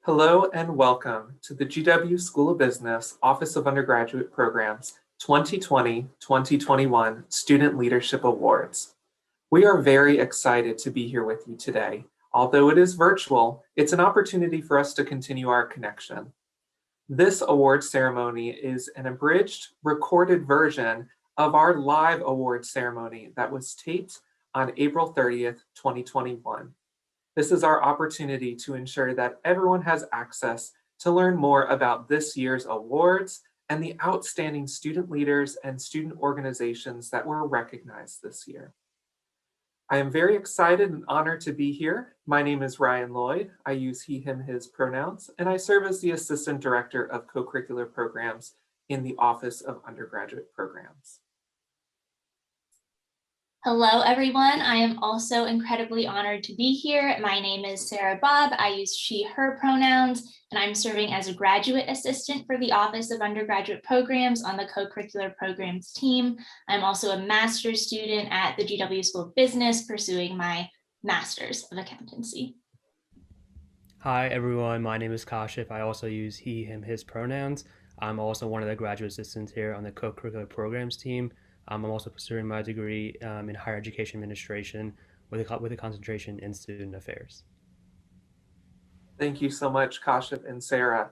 Hello and welcome to the GW School of Business Office of Undergraduate Programs 2020-2021 Student Leadership Awards. We are very excited to be here with you today. Although it is virtual, it's an opportunity for us to continue our connection. This award ceremony is an abridged, recorded version of our live award ceremony that was taped on April 30th, 2021. This is our opportunity to ensure that everyone has access to learn more about this year's awards and the outstanding student leaders and student organizations that were recognized this year. I am very excited and honored to be here. My name is Ryan Lloyd. I use he, him, his pronouns, and I serve as the Assistant Director of Co-Curricular Programs in the Office of Undergraduate Programs. Hello, everyone. I am also incredibly honored to be here. My name is Sarah Bob. I use she, her pronouns, and I'm serving as a graduate assistant for the Office of Undergraduate Programs on the Co-Curricular Programs team. I'm also a master's student at the GW School of Business, pursuing my Master's of Accountancy. Hi, everyone. My name is Kashif. I also use he, him, his pronouns. I'm also one of the graduate assistants here on the Co-Curricular Programs team. I'm also pursuing my degree in higher education administration with a concentration in student affairs. Thank you so much, Kashif and Sarah.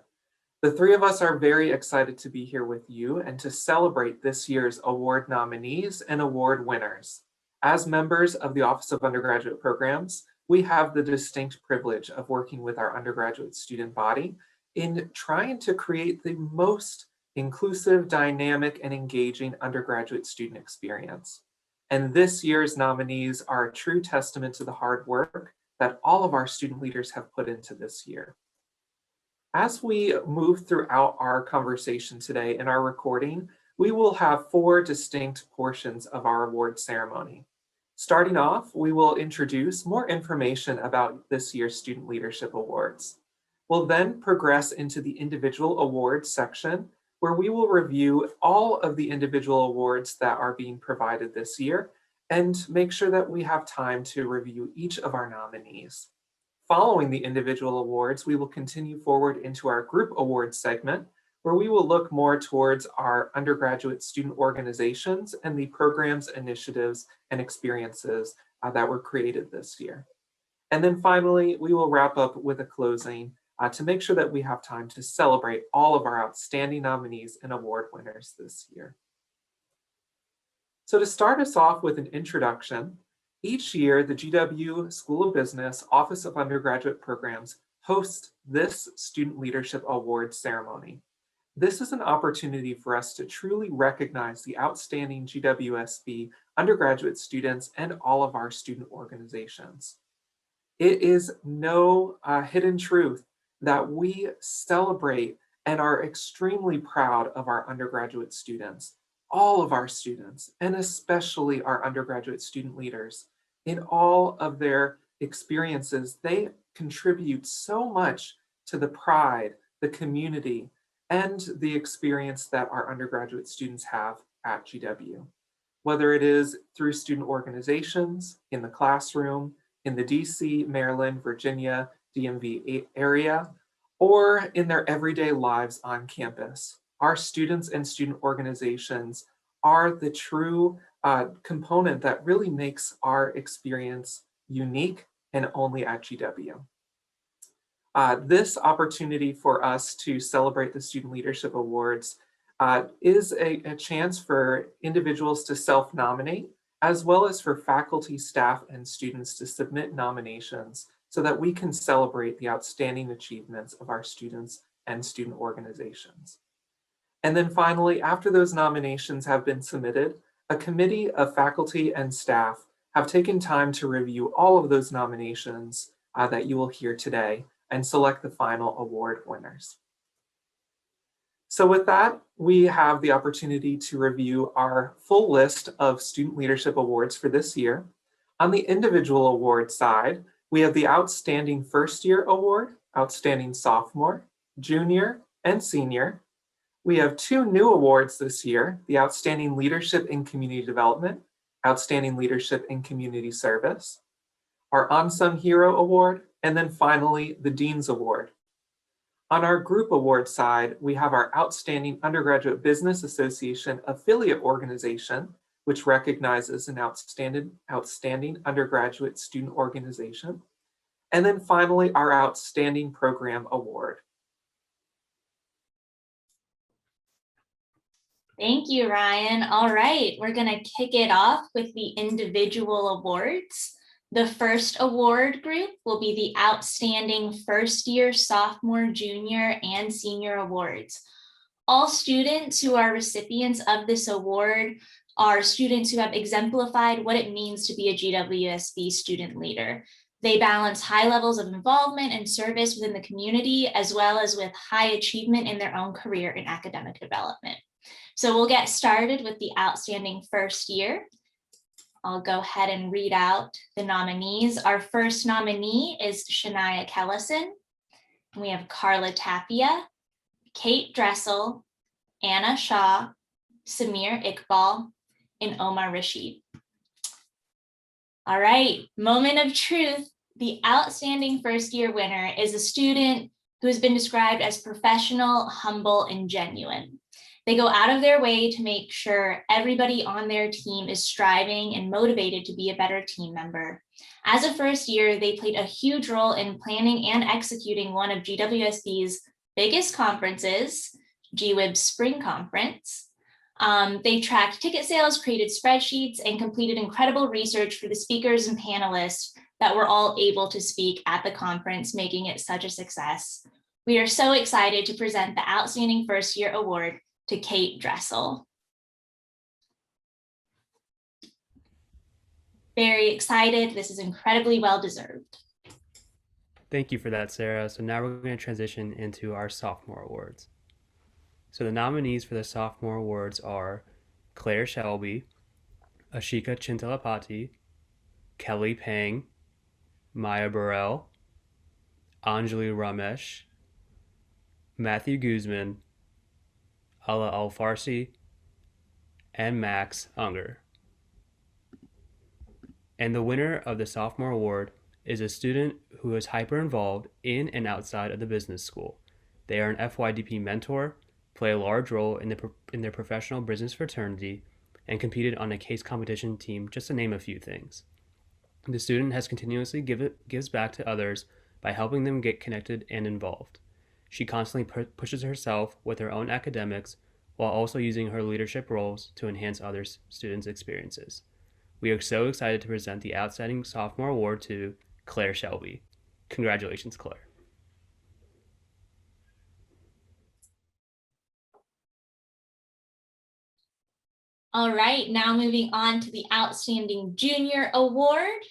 The three of us are very excited to be here with you and to celebrate this year's award nominees and award winners. As members of the Office of Undergraduate Programs, we have the distinct privilege of working with our undergraduate student body in trying to create the most inclusive, dynamic, and engaging undergraduate student experience. And this year's nominees are a true testament to the hard work that all of our student leaders have put into this year. As we move throughout our conversation today in our recording, we will have 4 distinct portions of our award ceremony. Starting off, we will introduce more information about this year's Student Leadership Awards. We'll then progress into the individual awards section, where we will review all of the individual awards that are being provided this year and make sure that we have time to review each of our nominees. Following the individual awards, we will continue forward into our group awards segment, where we will look more towards our undergraduate student organizations and the programs, initiatives, and experiences that were created this year. And then finally, we will wrap up with a closing to make sure that we have time to celebrate all of our outstanding nominees and award winners this year. So to start us off with an introduction, each year the GW School of Business Office of Undergraduate Programs hosts this Student Leadership Awards ceremony. This is an opportunity for us to truly recognize the outstanding GWSB undergraduate students and all of our student organizations. It is no hidden truth that we celebrate and are extremely proud of our undergraduate students, all of our students, and especially our undergraduate student leaders. In all of their experiences, they contribute so much to the pride, the community, and the experience that our undergraduate students have at GW. Whether it is through student organizations, in the classroom, in the DC, Maryland, Virginia, DMV area, or in their everyday lives on campus. Our students and student organizations are the true component that really makes our experience unique and only at GW. This opportunity for us to celebrate the Student Leadership Awards is a chance for individuals to self-nominate, as well as for faculty, staff, and students to submit nominations so that we can celebrate the outstanding achievements of our students and student organizations. And then finally, after those nominations have been submitted, a committee of faculty and staff have taken time to review all of those nominations that you will hear today and select the final award winners. So with that, we have the opportunity to review our full list of Student Leadership Awards for this year. On the individual award side, we have the Outstanding First Year Award, Outstanding Sophomore, Junior, and Senior. We have 2 new awards this year, the Outstanding Leadership in Community Development, Outstanding Leadership in Community Service, our Unsung Hero Award, and then finally the Dean's Award. On our group award side, we have our Outstanding Undergraduate Business Association affiliate organization, which recognizes an outstanding undergraduate student organization. And then finally, our Outstanding Program Award. Thank you, Ryan. All right, we're going to kick it off with the individual awards. The first award group will be the Outstanding First Year, Sophomore, Junior, and Senior Awards. All students who are recipients of this award are students who have exemplified what it means to be a GWSB student leader. They balance high levels of involvement and service within the community, as well as with high achievement in their own career and academic development. So we'll get started with the Outstanding First Year. I'll go ahead and read out the nominees. Our first nominee is Shania Kellison. We have Carla Tapia, Kate Dressel, Anna Shaw, Samir Iqbal, and Omar Rashid. All right, moment of truth. The Outstanding First Year winner is a student who has been described as professional, humble, and genuine. They go out of their way to make sure everybody on their team is striving and motivated to be a better team member. As a first year, they played a huge role in planning and executing one of GWSB's biggest conferences, GWIB Spring Conference. They tracked ticket sales, created spreadsheets, and completed incredible research for the speakers and panelists that were all able to speak at the conference, making it such a success. We are so excited to present the Outstanding First Year Award to Kate Dressel. Very excited. This is incredibly well-deserved. Thank you for that, Sarah. So now we're going to transition into our sophomore awards. So the nominees for the sophomore awards are Claire Shelby, Ashika Chintalapati, Kelly Pang, Maya Burrell, Anjali Ramesh, Matthew Guzman, Ala Al-Farsi, and Max Unger. And the winner of the sophomore award is a student who is hyper involved in and outside of the business school. They are an FYDP mentor, play a large role in their professional business fraternity, and competed on a case competition team, just to name a few things. The student has continuously gives back to others by helping them get connected and involved. She constantly pushes herself with her own academics while also using her leadership roles to enhance other students' experiences. We are so excited to present the Outstanding Sophomore Award to Claire Shelby. Congratulations, Claire. All right, now moving on to the Outstanding Junior Award.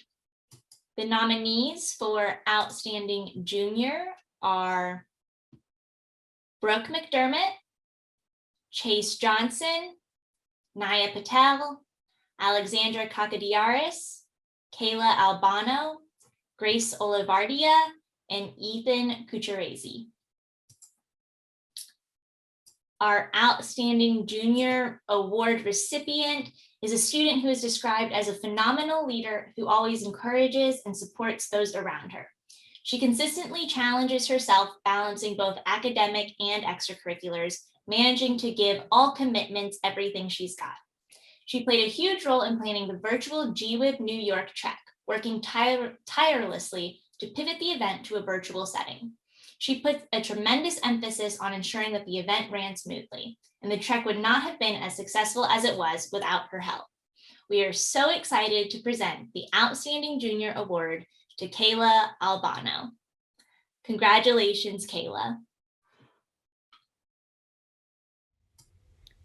The nominees for Outstanding Junior are Brooke McDermott, Chase Johnson, Naya Patel, Alexandra Kakadiaris, Kayla Albano, Grace Olivardia, and Ethan Kucherezi. Our Outstanding Junior Award recipient is a student who is described as a phenomenal leader who always encourages and supports those around her. She consistently challenges herself, balancing both academic and extracurriculars, managing to give all commitments everything she's got. She played a huge role in planning the virtual GWIB New York trek, working tirelessly to pivot the event to a virtual setting. She put a tremendous emphasis on ensuring that the event ran smoothly, and the trek would not have been as successful as it was without her help. We are so excited to present the Outstanding Junior Award to Kayla Albano. Congratulations, Kayla.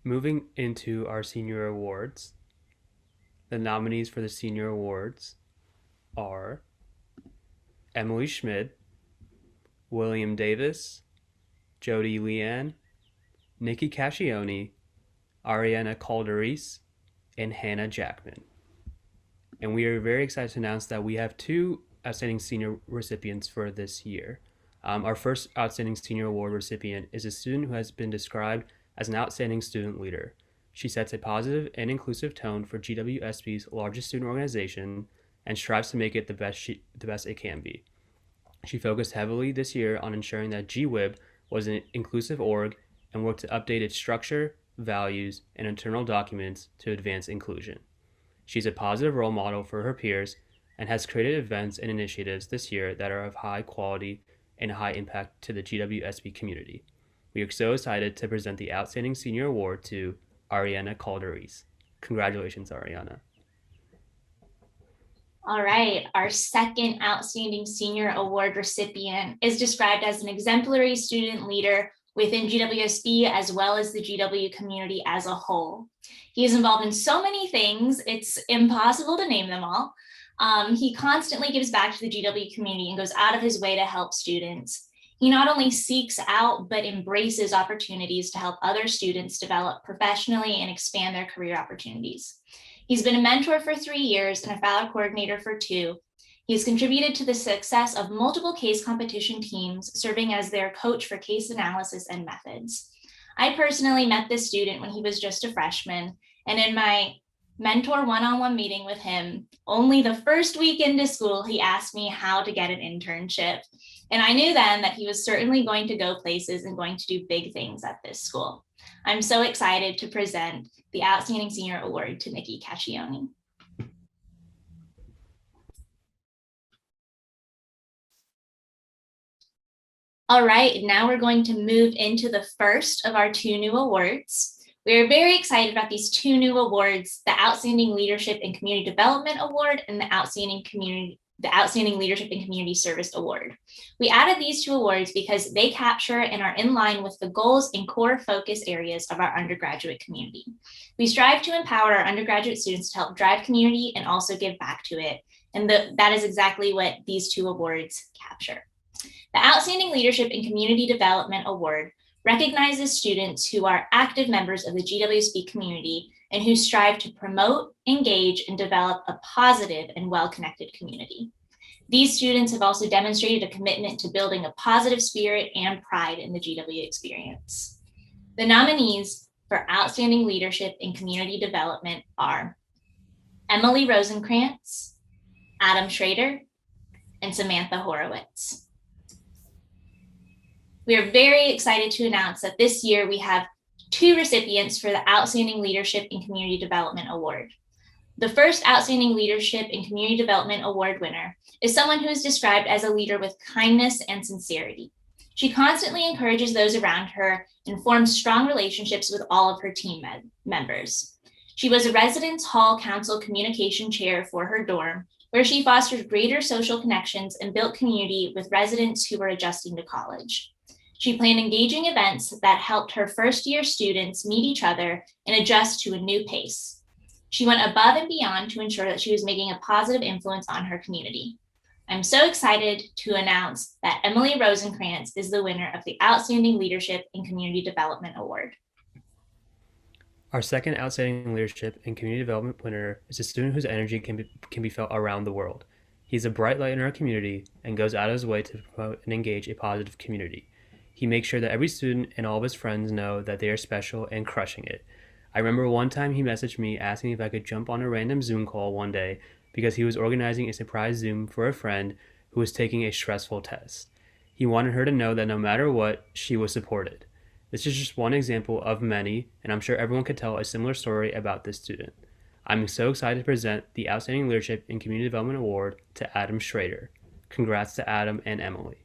Moving into our senior awards, the nominees for the senior awards are Emily Schmid, William Davis, Jody Leanne, Nikki Cascione, Ariana Calderis, and Hannah Jackman. And we are very excited to announce that we have two outstanding senior recipients for this year. Our first outstanding senior award recipient is a student who has been described as an outstanding student leader. She sets a positive and inclusive tone for GWSB's largest student organization and strives to make it the best it can be. She focused heavily this year on ensuring that GWIB was an inclusive org and worked to update its structure, values, and internal documents to advance inclusion. She's a positive role model for her peers and has created events and initiatives this year that are of high quality and high impact to the GWSB community. We are so excited to present the Outstanding Senior Award to Ariana Calderis. Congratulations, Ariana. All right, our second Outstanding Senior Award recipient is described as an exemplary student leader within GWSB as well as the GW community as a whole. He is involved in so many things, it's impossible to name them all. He constantly gives back to the GW community and goes out of his way to help students. He not only seeks out, but embraces opportunities to help other students develop professionally and expand their career opportunities. He's been a mentor for 3 years and a fellow coordinator for 2. He has contributed to the success of multiple case competition teams, serving as their coach for case analysis and methods. I personally met this student when he was just a freshman, and in my mentor one-on-one meeting with him, only the first week into school, he asked me how to get an internship. And I knew then that he was certainly going to go places and going to do big things at this school. I'm so excited to present the Outstanding Senior Award to Nikki Caccioni. All right, now we're going to move into the first of our 2 new awards. We are very excited about these 2 new awards, the Outstanding Leadership and Community Development Award and the Outstanding Leadership and Community Service Award. We added these 2 awards because they capture and are in line with the goals and core focus areas of our undergraduate community. We strive to empower our undergraduate students to help drive community and also give back to it. And that is exactly what these 2 awards capture. The Outstanding Leadership and Community Development Award recognizes students who are active members of the GWSB community and who strive to promote, engage, and develop a positive and well-connected community. These students have also demonstrated a commitment to building a positive spirit and pride in the GW experience. The nominees for Outstanding Leadership in Community Development are Emily Rosenkrantz, Adam Schrader, and Samantha Horowitz. We are very excited to announce that this year we have 2 recipients for the Outstanding Leadership in Community Development Award. The first Outstanding Leadership in Community Development Award winner is someone who is described as a leader with kindness and sincerity. She constantly encourages those around her and forms strong relationships with all of her team members. She was a Residence Hall Council Communication Chair for her dorm, where she fostered greater social connections and built community with residents who were adjusting to college. She planned engaging events that helped her first-year students meet each other and adjust to a new pace. She went above and beyond to ensure that she was making a positive influence on her community. I'm so excited to announce that Emily Rosenkrantz is the winner of the Outstanding Leadership in Community Development Award. Our second Outstanding Leadership and Community Development winner is a student whose energy can be felt around the world. He's a bright light in our community and goes out of his way to promote and engage a positive community. He makes sure that every student and all of his friends know that they are special and crushing it. I remember one time he messaged me asking if I could jump on a random Zoom call one day because he was organizing a surprise Zoom for a friend who was taking a stressful test. He wanted her to know that no matter what, she was supported. This is just one example of many, and I'm sure everyone could tell a similar story about this student. I'm so excited to present the Outstanding Leadership and Community Development Award to Adam Schrader. Congrats to Adam and Emily.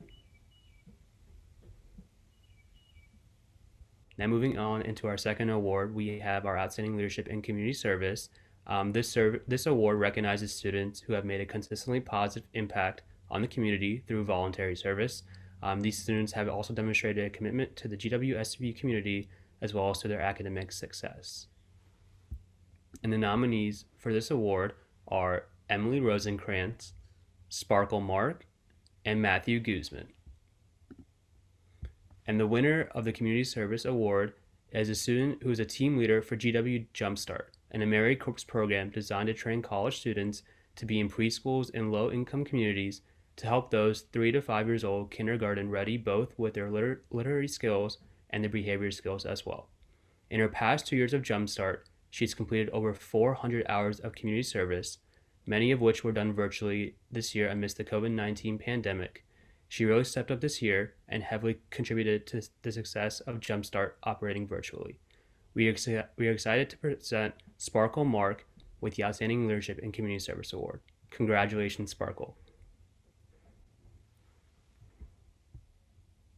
Now moving on into our second award, we have our Outstanding Leadership in Community Service. This award recognizes students who have made a consistently positive impact on the community through voluntary service. These students have also demonstrated a commitment to the GWSB community as well as to their academic success. And the nominees for this award are Emily Rosenkrantz, Sparkle Mark, and Matthew Guzman. And the winner of the Community Service Award is a student who is a team leader for GW Jumpstart, an AmeriCorps program designed to train college students to be in preschools in low-income communities to help those 3 to 5 years old kindergarten ready both with their literary skills and their behavior skills as well. In her past 2 years of Jumpstart, she's completed over 400 hours of community service, many of which were done virtually this year amidst the COVID-19 pandemic. She really stepped up this year and heavily contributed to the success of Jumpstart operating virtually. We are excited to present Sparkle Mark with the Outstanding Leadership and Community Service Award. Congratulations, Sparkle.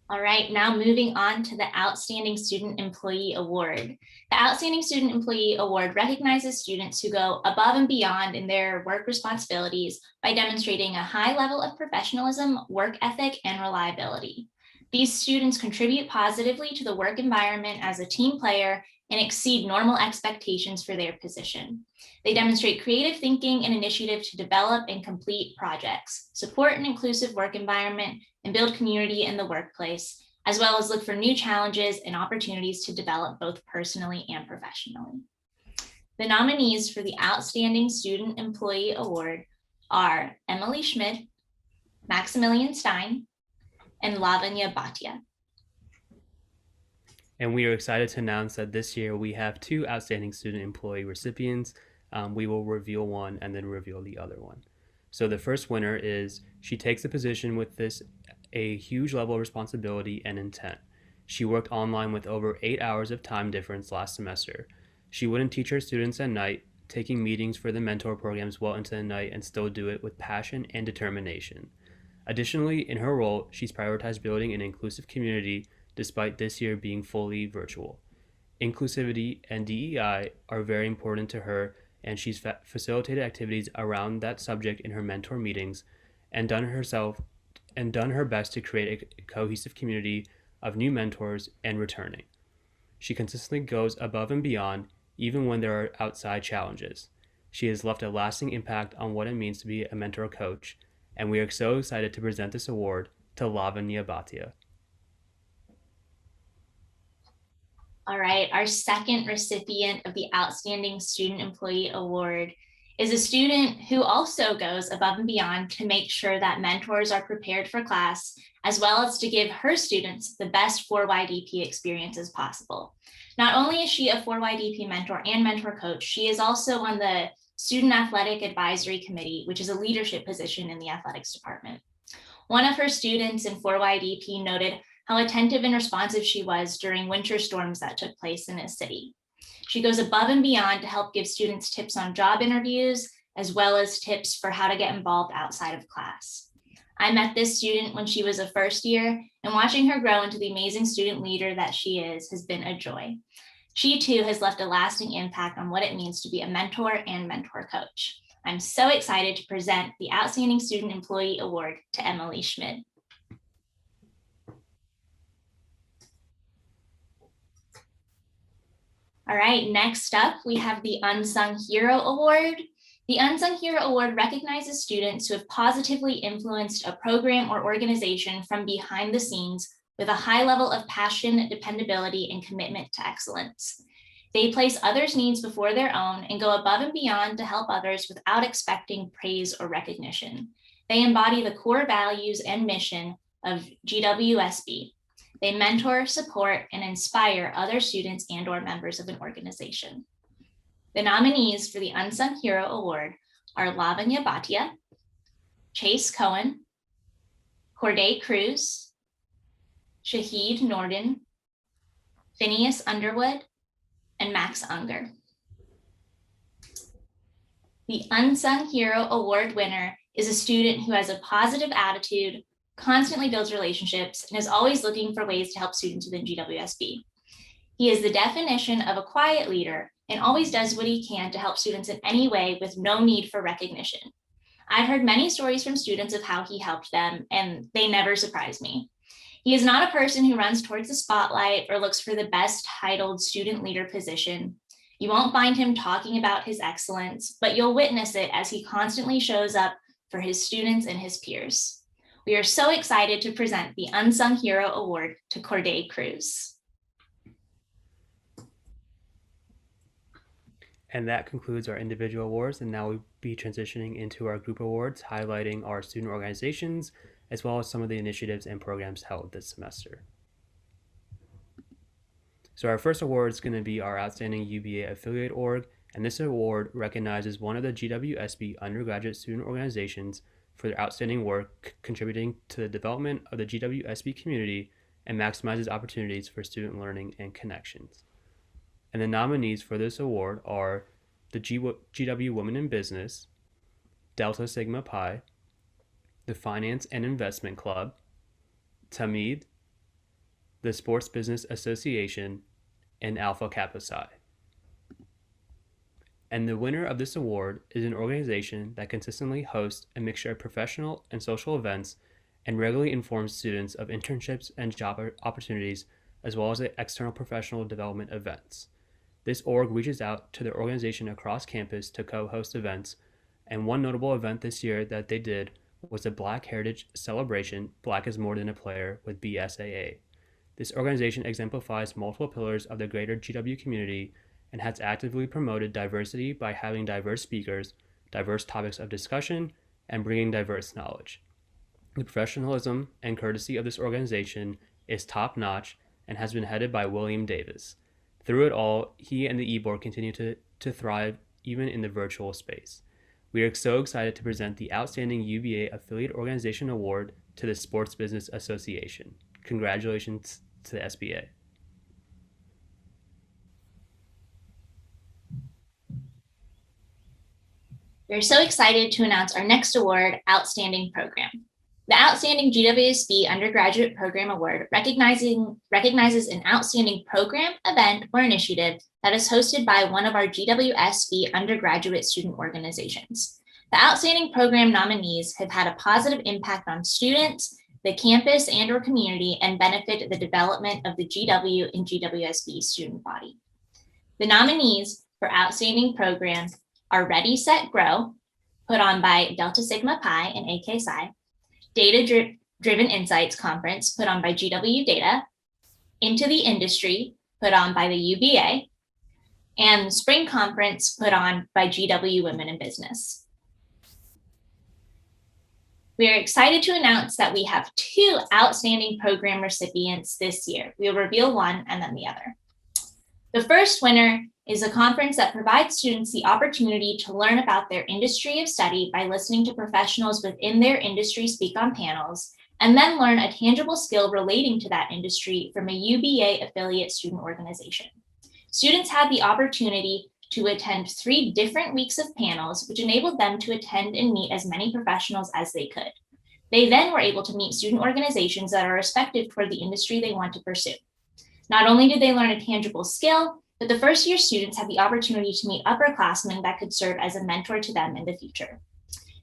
All right, now moving on to the Outstanding Student Employee Award. The Outstanding Student Employee Award recognizes students who go above and beyond in their work responsibilities by demonstrating a high level of professionalism, work ethic, and reliability. These students contribute positively to the work environment as a team player and exceed normal expectations for their position. They demonstrate creative thinking and initiative to develop and complete projects, support an inclusive work environment, and build community in the workplace, as well as look for new challenges and opportunities to develop both personally and professionally. The nominees for the Outstanding Student Employee Award are Emily Schmidt, Maximilian Stein, and Lavanya Bhatia. And we are excited to announce that this year we have 2 Outstanding Student Employee recipients. We will reveal one and then reveal the other one. So the first winner is, she takes a position with a huge level of responsibility and intent. She worked online with over 8 hours of time difference last semester. She wouldn't teach her students at night, taking meetings for the mentor programs well into the night, and still do it with passion and determination. Additionally, in her role, she's prioritized building an inclusive community despite this year being fully virtual. Inclusivity and DEI are very important to her, and she's facilitated activities around that subject in her mentor meetings and done her best to create a cohesive community of new mentors and returning. She consistently goes above and beyond, even when there are outside challenges. She has left a lasting impact on what it means to be a mentor coach, and we are so excited to present this award to Lavanya Bhatia. All right, our second recipient of the Outstanding Student Employee Award is a student who also goes above and beyond to make sure that mentors are prepared for class, as well as to give her students the best 4YDP experiences possible. Not only is she a 4YDP mentor and mentor coach, she is also on the Student Athletic Advisory Committee, which is a leadership position in the athletics department. One of her students in 4YDP noted how attentive and responsive she was during winter storms that took place in his city. She goes above and beyond to help give students tips on job interviews, as well as tips for how to get involved outside of class. I met this student when she was a first year, and watching her grow into the amazing student leader that she is has been a joy. She too has left a lasting impact on what it means to be a mentor and mentor coach. I'm so excited to present the Outstanding Student Employee Award to Emily Schmidt. All right, next up, we have the Unsung Hero Award. The Unsung Hero Award recognizes students who have positively influenced a program or organization from behind the scenes with a high level of passion, dependability, and commitment to excellence. They place others' needs before their own and go above and beyond to help others without expecting praise or recognition. They embody the core values and mission of GWSB. They mentor, support, and inspire other students and/or members of an organization. The nominees for the Unsung Hero Award are Lavanya Bhatia, Chase Cohen, Corday Cruz, Shahid Norden, Phineas Underwood, and Max Unger. The Unsung Hero Award winner is a student who has a positive attitude, constantly builds relationships, and is always looking for ways to help students within GWSB. He is the definition of a quiet leader and always does what he can to help students in any way with no need for recognition. I've heard many stories from students of how he helped them, and they never surprise me. He is not a person who runs towards the spotlight or looks for the best titled student leader position. You won't find him talking about his excellence, but you'll witness it as he constantly shows up for his students and his peers. We are so excited to present the Unsung Hero Award to Corday Cruz. And that concludes our individual awards, and now we'll be transitioning into our group awards, highlighting our student organizations, as well as some of the initiatives and programs held this semester. So our first award is going to be our Outstanding UBA Affiliate Org, and this award recognizes one of the GWSB undergraduate student organizations for their outstanding work contributing to the development of the GWSB community and maximizes opportunities for student learning and connections. And the nominees for this award are the GW Women in Business, Delta Sigma Pi, the Finance and Investment Club, Tamid, the Sports Business Association, and Alpha Kappa Psi. And the winner of this award is an organization that consistently hosts a mixture of professional and social events and regularly informs students of internships and job opportunities, as well as external professional development events. This org reaches out to the organization across campus to co-host events, and one notable event this year that they did was the Black Heritage Celebration, Black is More Than a Player, with BSAA. This organization exemplifies multiple pillars of the greater GW community and has actively promoted diversity by having diverse speakers, diverse topics of discussion, and bringing diverse knowledge. The professionalism and courtesy of this organization is top-notch and has been headed by William Davis. Through it all, he and the e-board continue to thrive even in the virtual space. We are so excited to present the Outstanding UBA Affiliate Organization Award to the Sports Business Association. Congratulations to the SBA. We're so excited to announce our next award, Outstanding Program. The Outstanding GWSB Undergraduate Program Award recognizes an outstanding program, event, or initiative that is hosted by one of our GWSB undergraduate student organizations. The Outstanding Program nominees have had a positive impact on students, the campus and/or community, and benefit the development of the GW and GWSB student body. The nominees for Outstanding Program are Ready, Set, Grow, put on by Delta Sigma Pi and AK Psi, Data-Driven Insights Conference, put on by GW Data, Into the Industry, put on by the UBA, and Spring Conference, put on by GW Women in Business. We are excited to announce that we have 2 outstanding program recipients this year. We will reveal one and then the other. The first winner is a conference that provides students the opportunity to learn about their industry of study by listening to professionals within their industry speak on panels, and then learn a tangible skill relating to that industry from a UBA affiliate student organization. Students had the opportunity to attend 3 different weeks of panels, which enabled them to attend and meet as many professionals as they could. They then were able to meet student organizations that are respected for the industry they want to pursue. Not only did they learn a tangible skill, but the first year students had the opportunity to meet upperclassmen that could serve as a mentor to them in the future.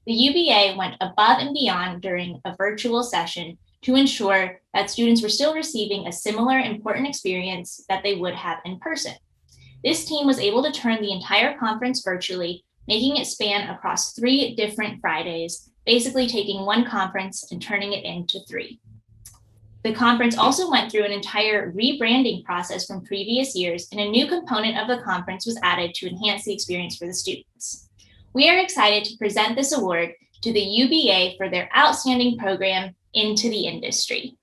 The UBA went above and beyond during a virtual session to ensure that students were still receiving a similar important experience that they would have in person. This team was able to turn the entire conference virtually, making it span across 3 different Fridays, basically taking one conference and turning it into 3. The conference also went through an entire rebranding process from previous years, and a new component of the conference was added to enhance the experience for the students. We are excited to present this award to the UBA for their outstanding program, Into the Industry.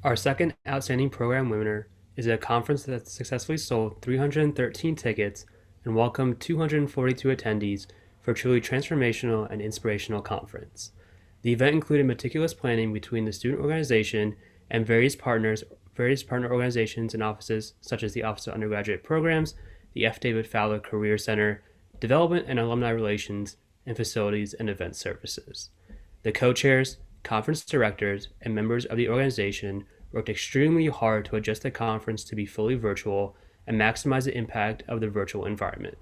Our second outstanding program winner is a conference that successfully sold 313 tickets and welcomed 242 attendees for a truly transformational and inspirational conference. The event included meticulous planning between the student organization and various partner organizations and offices, such as the Office of Undergraduate Programs, the F. David Fowler Career Center, Development and Alumni Relations, and Facilities and Event Services. The co-chairs, conference directors, and members of the organization worked extremely hard to adjust the conference to be fully virtual and maximize the impact of the virtual environment.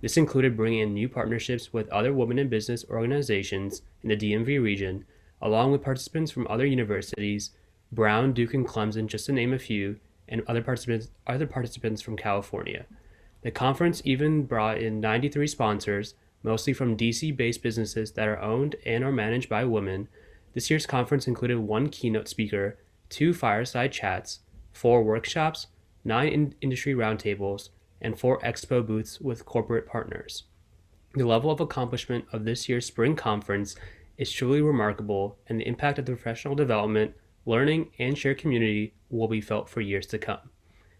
This included bringing in new partnerships with other women in business organizations in the DMV region, along with participants from other universities, Brown, Duke, and Clemson, just to name a few, and other participants from California. The conference even brought in 93 sponsors, mostly from DC-based businesses that are owned and are managed by women. This year's conference included 1 keynote speaker, 2 fireside chats, 4 workshops, 9 industry roundtables, and 4 expo booths with corporate partners. The level of accomplishment of this year's spring conference is truly remarkable, and the impact of the professional development, learning, and shared community will be felt for years to come.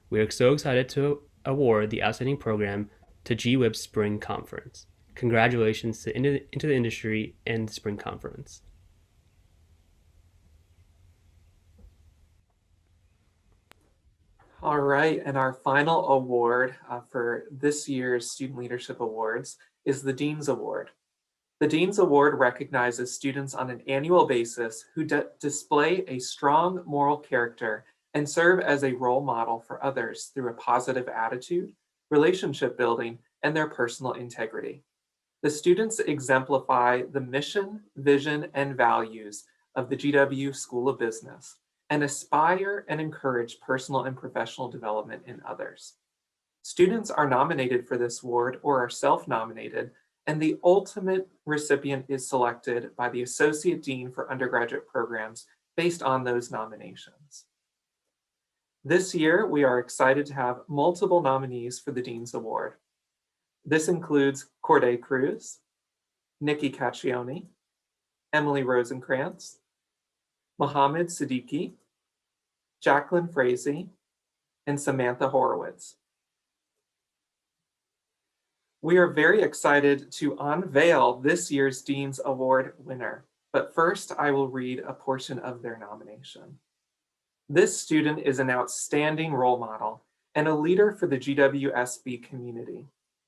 We are so excited to award the outstanding program to GWIB's Spring Conference. Congratulations to Into the Industry and the Spring Conference. All right, and our final award for this year's Student Leadership Awards is the Dean's Award. The Dean's Award recognizes students on an annual basis who display a strong moral character and serve as a role model for others through a positive attitude, relationship building, and their personal integrity. The students exemplify the mission, vision, and values of the GW School of Business and aspire and encourage personal and professional development in others. Students are nominated for this award or are self-nominated, and the ultimate recipient is selected by the Associate Dean for undergraduate programs based on those nominations. This year, we are excited to have multiple nominees for the Dean's Award. This includes Corday Cruz, Nikki Caccioni, Emily Rosenkrantz, Mohammed Siddiqui, Jacqueline Frazee, and Samantha Horowitz. We are very excited to unveil this year's Dean's Award winner, but first I will read a portion of their nomination. This student is an outstanding role model and a leader for the GWSB community.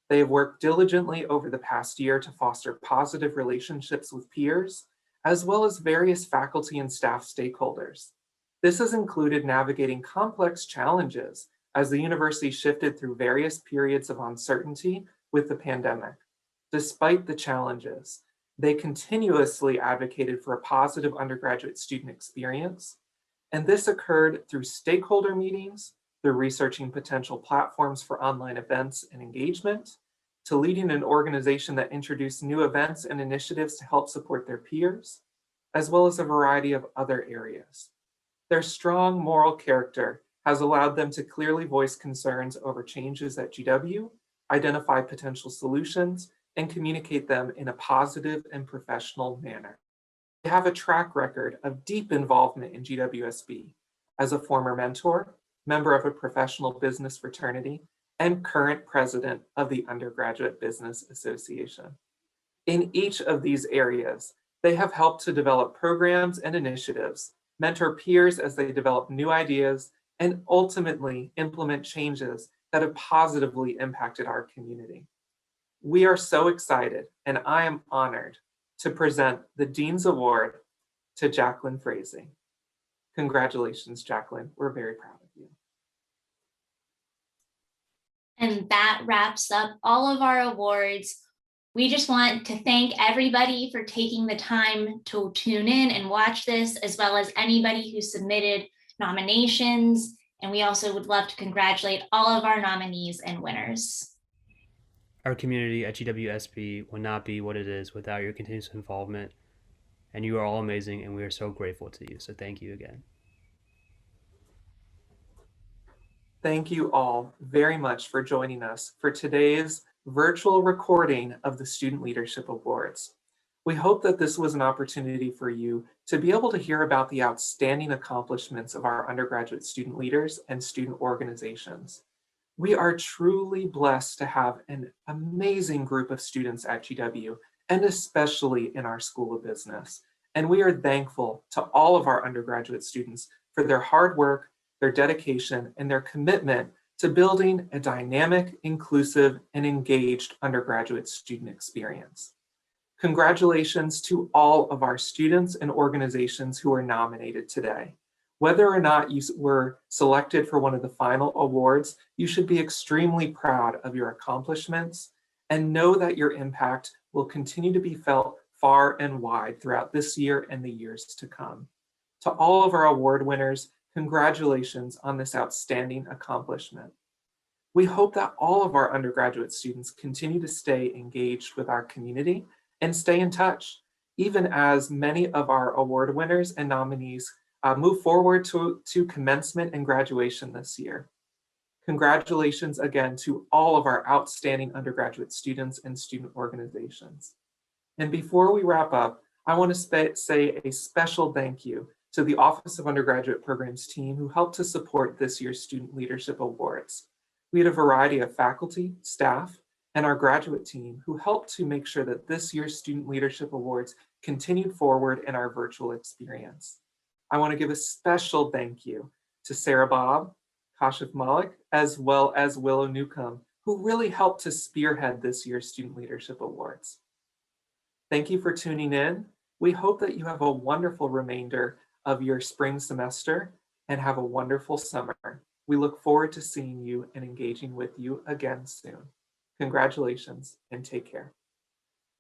They have worked diligently over the past year to foster positive relationships with peers, as well as various faculty and staff stakeholders. This has included navigating complex challenges as the university shifted through various periods of uncertainty with the pandemic. Despite the challenges, they continuously advocated for a positive undergraduate student experience, and this occurred through stakeholder meetings, through researching potential platforms for online events and engagement, to leading an organization that introduced new events and initiatives to help support their peers, as well as a variety of other areas. Their strong moral character has allowed them to clearly voice concerns over changes at GW, identify potential solutions, and communicate them in a positive and professional manner. They have a track record of deep involvement in GWSB as a former mentor, member of a professional business fraternity, and current president of the Undergraduate Business Association. In each of these areas, they have helped to develop programs and initiatives, mentor peers as they develop new ideas, and ultimately implement changes that have positively impacted our community. We are so excited, and I am honored to present the Dean's Award to Jacqueline Frazee. Congratulations, Jacqueline. We're very proud of you. And that wraps up all of our awards. We just want to thank everybody for taking the time to tune in and watch this, as well as anybody who submitted nominations. And we also would love to congratulate all of our nominees and winners. Our community at GWSB would not be what it is without your continuous involvement, and you are all amazing, and we are so grateful to you. So thank you again. Thank you all very much for joining us for today's virtual recording of the Student Leadership Awards. We hope that this was an opportunity for you to be able to hear about the outstanding accomplishments of our undergraduate student leaders and student organizations. We are truly blessed to have an amazing group of students at GW, and especially in our School of Business. And we are thankful to all of our undergraduate students for their hard work, their dedication, and their commitment to building a dynamic, inclusive, and engaged undergraduate student experience. Congratulations to all of our students and organizations who are nominated today. Whether or not you were selected for one of the final awards, you should be extremely proud of your accomplishments and know that your impact will continue to be felt far and wide throughout this year and the years to come. To all of our award winners, congratulations on this outstanding accomplishment. We hope that all of our undergraduate students continue to stay engaged with our community and stay in touch, even as many of our award winners and nominees move forward to commencement and graduation this year. Congratulations again to all of our outstanding undergraduate students and student organizations. And before we wrap up, I want to say a special thank you to the Office of Undergraduate Programs team who helped to support this year's Student Leadership Awards. We had a variety of faculty, staff, and our graduate team who helped to make sure that this year's Student Leadership Awards continued forward in our virtual experience. I want to give a special thank you to Sarah Bob, Kashif Malik, as well as Willow Newcomb, who really helped to spearhead this year's Student Leadership Awards. Thank you for tuning in. We hope that you have a wonderful remainder of your spring semester and have a wonderful summer. We look forward to seeing you and engaging with you again soon. Congratulations and take care.